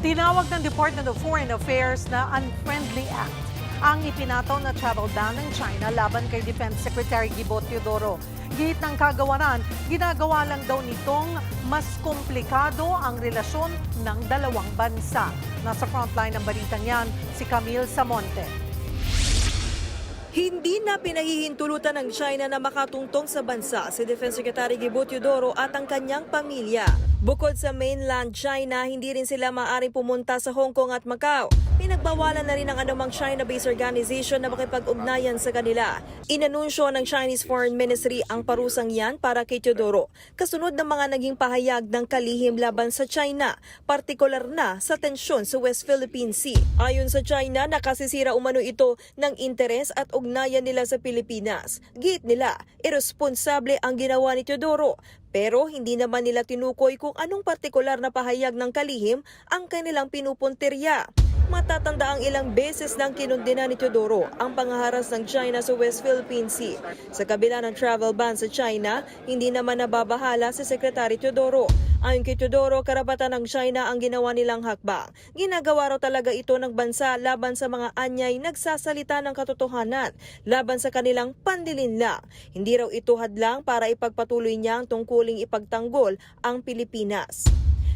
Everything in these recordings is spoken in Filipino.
Tinawag ng Department of Foreign Affairs na unfriendly act ang ipinataw na travel ban ng China laban kay Defense Secretary Gibo Teodoro. Gihit ng kagawaran, ginagawa lang daw nitong mas komplikado ang relasyon ng dalawang bansa. Nasa frontline ng balitang yan, si Camille Samonte. Hindi na pinahihintulutan ng China na makatungtong sa bansa si Defense Secretary Gibo Teodoro at ang kanyang pamilya. Bukod sa mainland China, hindi rin sila maaaring pumunta sa Hong Kong at Macau. Pinagbawalan na rin ang anumang China-based organization na makipag-ugnayan sa kanila. Inanunsyo ng Chinese Foreign Ministry ang parusang yan para kay Teodoro, kasunod ng mga naging pahayag ng kalihim laban sa China, partikular na sa tensyon sa West Philippine Sea. Ayon sa China, nakasisira umano ito ng interes at ugnayan nila sa Pilipinas. Git nila, irresponsable ang ginawa ni Teodoro. Pero hindi naman nila tinukoy kung anong partikular na pahayag ng kalihim ang kanilang pinupuntirya. Matatanda ang ilang beses nang kinundena ni Teodoro ang pangaharas ng China sa West Philippine Sea. Sa kabila ng travel ban sa China, hindi naman nababahala si Secretary Teodoro. Ayon kay Teodoro, karapatan ng China ang ginawa nilang hakbang. Ginagawa raw talaga ito ng bansa laban sa mga anyay nagsasalita ng katotohanan, laban sa kanilang panlilinlang. Hindi raw ito hadlang para ipagpatuloy niya ang tungkuling ipagtanggol ang Pilipinas.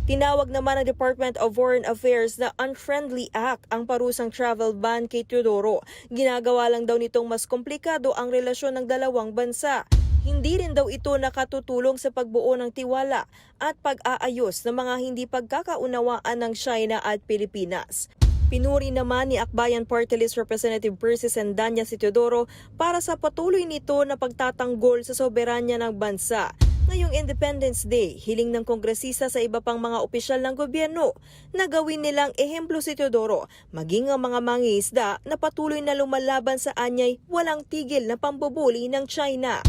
Tinawag naman ng Department of Foreign Affairs na unfriendly act ang parusang travel ban kay Teodoro. Ginagawa lang daw nitong mas komplikado ang relasyon ng dalawang bansa. Hindi rin daw ito nakatutulong sa pagbuo ng tiwala at pag-aayos ng mga hindi pagkakaunawaan ng China at Pilipinas. Pinuri naman ni Akbayan Party List Representative Percy Sendanya si Teodoro para sa patuloy nito na pagtatanggol sa soberanya ng bansa. Ngayong Independence Day, hiling ng kongresista sa iba pang mga opisyal ng gobyerno na gawin nilang ehemplo si Teodoro, maging ang mga mangingisda na patuloy na lumalaban sa anyay walang tigil na pambubuli ng China.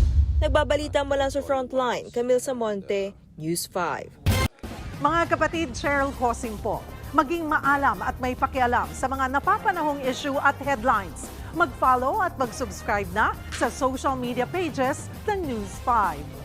Nagbabalita mula sa Frontline, Camille Samonte, News 5. Mga kapatid, Cheryl Cosing po. Maging maalam at may pakialam sa mga napapanahong issue at headlines. Mag-follow at mag-subscribe na sa social media pages ng News 5.